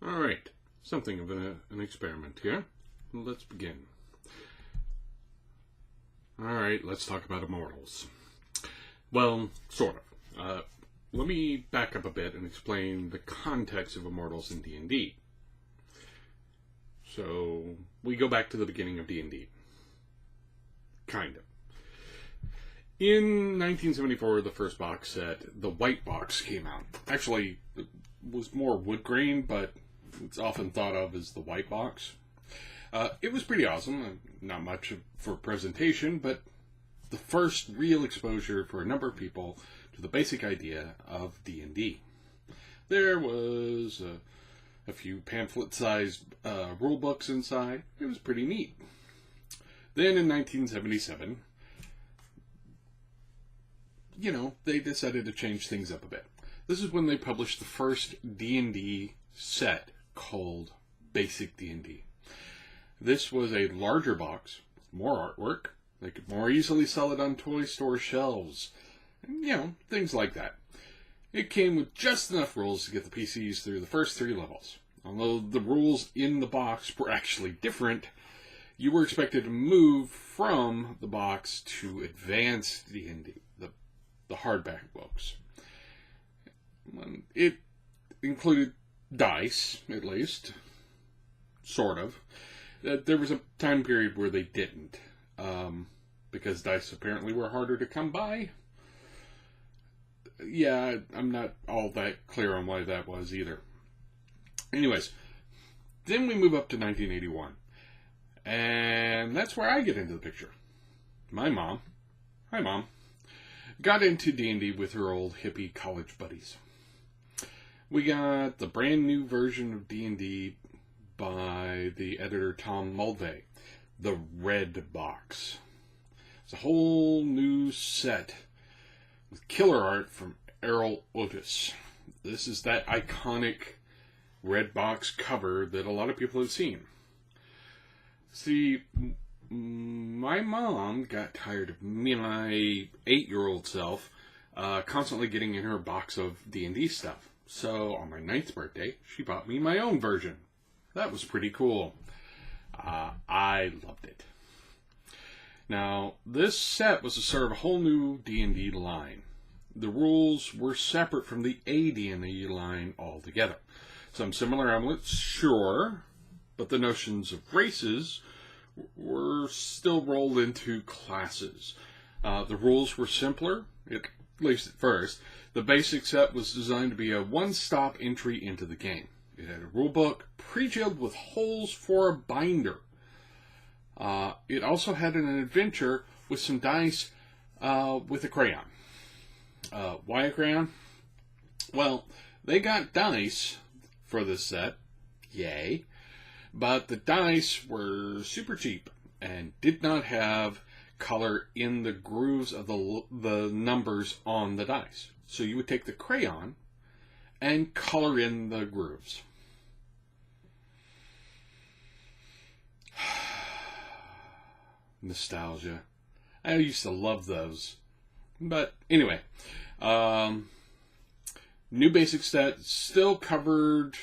Alright, something of an experiment here. Let's begin. Alright, let's talk about Immortals. Well, sort of. Let me back up a bit and explain the context of Immortals in D&D. So, we go back to the beginning of D&D. Kind of. In 1974, the first box set, the white box, came out. Actually, it was more wood grain, but it's often thought of as the white box. It was pretty awesome. Not much for presentation, but the first real exposure for a number of people to the basic idea of D&D. There was a few pamphlet-sized rule books inside. It was pretty neat. Then in 1977, they decided to change things up a bit. This is when they published the first D&D set called Basic D&D. This was a larger box, more artwork. They could more easily sell it on toy store shelves. Things like that. It came with just enough rules to get the PCs through the first 3 levels. Although the rules in the box were actually different, you were expected to move from the box to Advanced D&D, the hardback books. It included dice, at least. Sort of. There was a time period where they didn't, because dice apparently were harder to come by. Yeah, I'm not all that clear on why that was either. Anyways, then we move up to 1981. And that's where I get into the picture. My mom, hi Mom, got into D&D with her old hippie college buddies. We got the brand new version of D&D by the editor Tom Mulvey, the Red Box. It's a whole new set with killer art from Errol Otis. This is that iconic red box cover that a lot of people have seen. See, my mom got tired of me and my 8-year-old self constantly getting in her box of D&D stuff. So on my 9th birthday, she bought me my own version. That was pretty cool. I loved it. Now, this set was to serve a whole new D&D line. The rules were separate from the AD&D line altogether. Some similar elements, sure, but the notions of races were still rolled into classes. The rules were simpler, at least at first. The basic set was designed to be a one-stop entry into the game. It had a rule book, pre-filled with holes for a binder. It also had an adventure with some dice with a crayon. Why a crayon? Well, they got dice for this set, yay, but the dice were super cheap and did not have color in the grooves of the numbers on the dice. So you would take the crayon and color in the grooves. Nostalgia. I used to love those. But anyway, new basic set still covered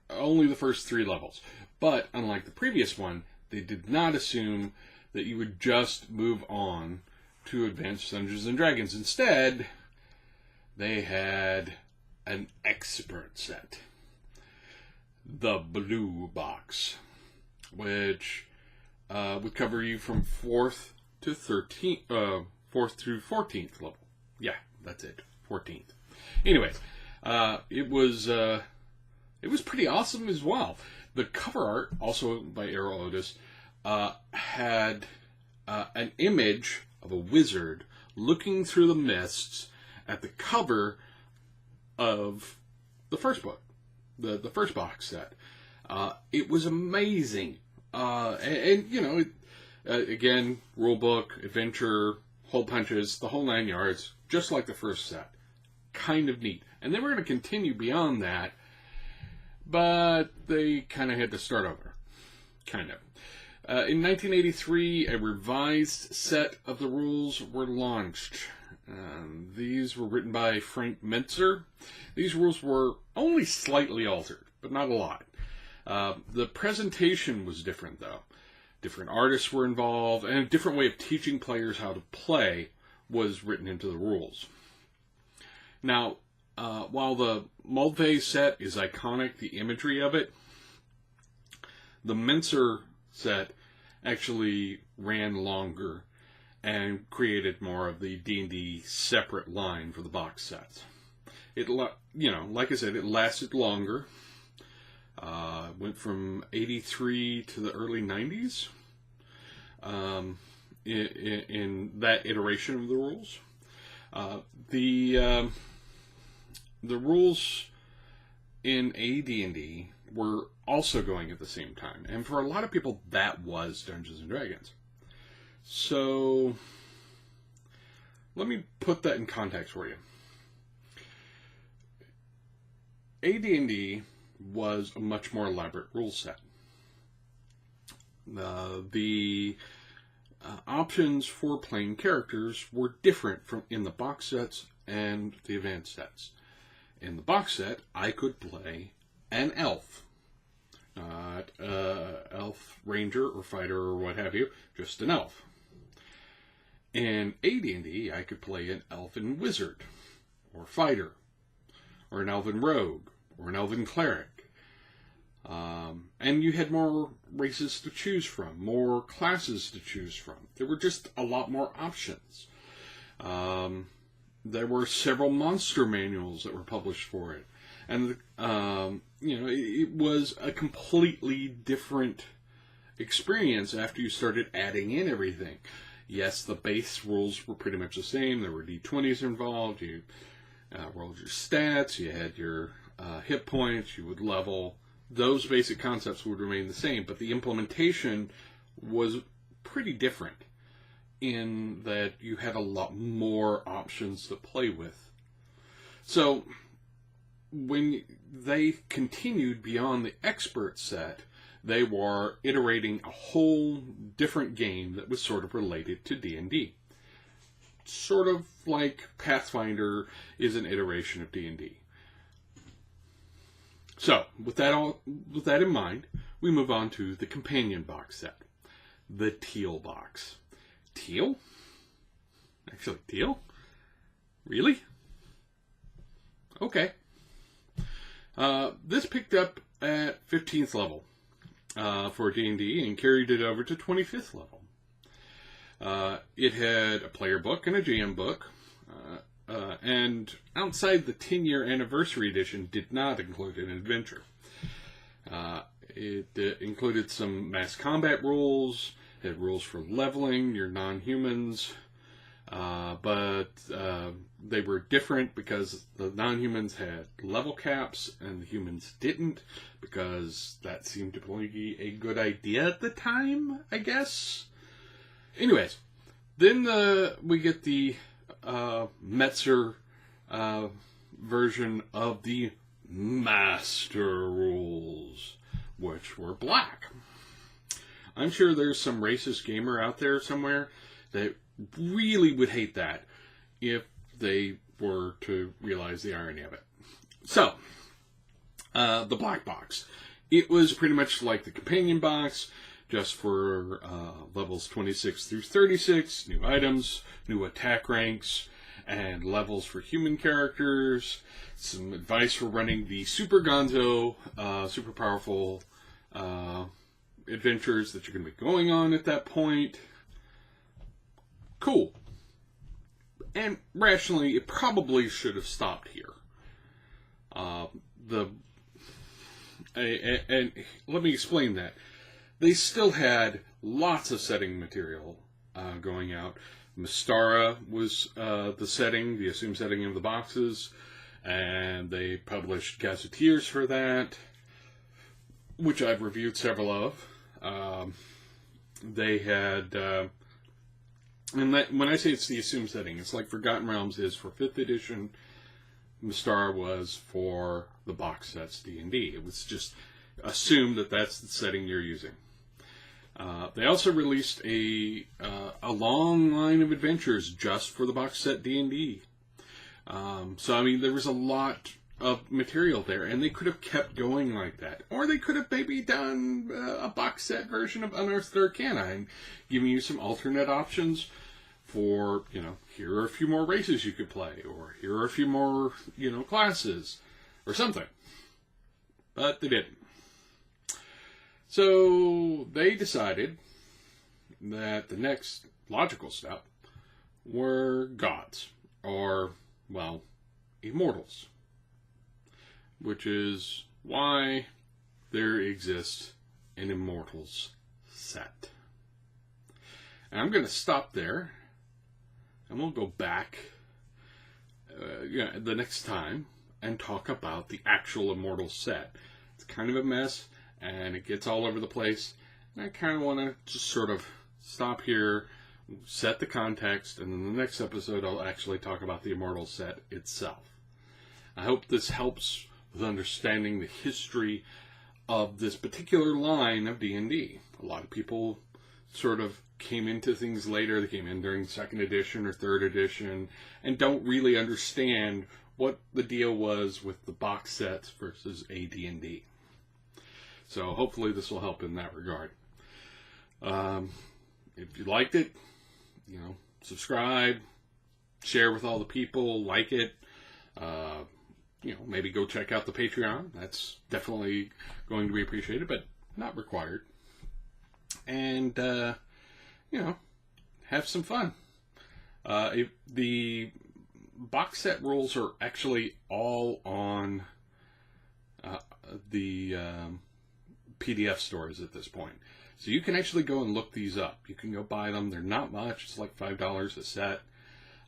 only the first 3 levels. But unlike the previous one, they did not assume that you would just move on to Advanced Dungeons and Dragons. Instead, they had an expert set. The Blue Box, which would cover you from 4th to 13th, 4th through 14th level. Yeah, that's it. 14th. Anyways, it was pretty awesome as well. The cover art, also by Errol Otis, had an image of a wizard looking through the mists at the cover of the first book, the first box set. It was amazing. Again, rule book, adventure, hole punches, the whole 9 yards, just like the first set. Kind of neat. And they were going to continue beyond that, but they kind of had to start over. Kind of. In 1983, a revised set of the rules were launched. These were written by Frank Mentzer. These rules were only slightly altered. but not a lot. The presentation was different, though. Different artists were involved, and a different way of teaching players how to play was written into the rules. Now, while the Mulvey set is iconic, the imagery of it, the Mincer set actually ran longer and created more of the D&D separate line for the box sets. It, like I said, it lasted longer. Went from 83 to the early 90s in that iteration of the rules. The rules in AD&D were also going at the same time, and for a lot of people, that was Dungeons and Dragons. So let me put that in context for you. AD&D was a much more elaborate rule set. The options for playing characters were different from in the box sets and the advanced sets. In the box set, I could play an elf. Not elf ranger or fighter or what have you, just an elf. In AD&D, I could play an elven wizard, or fighter, or an elven rogue, or an elven cleric. And you had more races to choose from, more classes to choose from. There were just a lot more options. There were several monster manuals that were published for it. And, it was a completely different experience after you started adding in everything. Yes, the base rules were pretty much the same. There were D20s involved. You rolled your stats. You had your hit points. You would level. Those basic concepts would remain the same, but the implementation was pretty different in that you had a lot more options to play with. So when they continued beyond the expert set, they were iterating a whole different game that was sort of related to D&D. Sort of like Pathfinder is an iteration of D&D. So, with that in mind, we move on to the companion box set. The teal box. Teal? Actually, teal? Really? Okay. This picked up at 15th level for D&D and carried it over to 25th level. It had a player book and a GM book. And outside the 10-year anniversary edition did not include an adventure. It included some mass combat rules, had rules for leveling your non-humans, but they were different because the non-humans had level caps and the humans didn't, because that seemed to be a good idea at the time, I guess. Anyways, then we get the Metzer version of the Master Rules, which were black. I'm sure there's some racist gamer out there somewhere that really would hate that if they were to realize the irony of it. So, the black box. It was pretty much like the companion box, just for levels 26 through 36, new items, new attack ranks, and levels for human characters, some advice for running the super gonzo, super powerful adventures that you're going to be going on at that point. Cool. And rationally, it probably should have stopped here. And let me explain that. They still had lots of setting material going out. Mystara was the setting, the assumed setting of the boxes, and they published gazetteers for that, which I've reviewed several of. They had, and when I say it's the assumed setting, it's like Forgotten Realms is for 5th edition, Mystara was for the box sets D&D. It was just assumed that that's the setting you're using. They also released a long line of adventures just for the box set D&D. So, I mean, there was a lot of material there, and they could have kept going like that. Or they could have maybe done a box set version of Unearthed Arcana and giving you some alternate options for, here are a few more races you could play, or here are a few more, classes, or something. But they didn't. So they decided that the next logical step were gods, or, well, immortals. Which is why there exists an Immortals set. And I'm going to stop there, and we'll go back the next time and talk about the actual Immortals set. It's kind of a mess, and it gets all over the place. And I kind of want to just sort of stop here, set the context, and in the next episode I'll actually talk about the Immortals set itself. I hope this helps with understanding the history of this particular line of D&D. A lot of people sort of came into things later. They came in during 2nd edition or 3rd edition and don't really understand what the deal was with the box sets versus AD&D. So hopefully this will help in that regard. If you liked it, subscribe, share with all the people, like it. Maybe go check out the Patreon. That's definitely going to be appreciated, but not required. And, have some fun. The box set rules are actually all on the PDF stores at this point. So you can actually go and look these up. You can go buy them. They're not much. It's like $5 a set.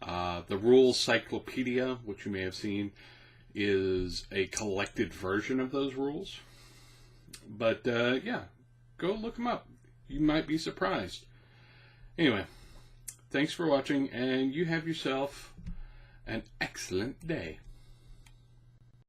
The Rules Cyclopedia, which you may have seen, is a collected version of those rules. But, go look them up. You might be surprised. Anyway, thanks for watching, and you have yourself an excellent day.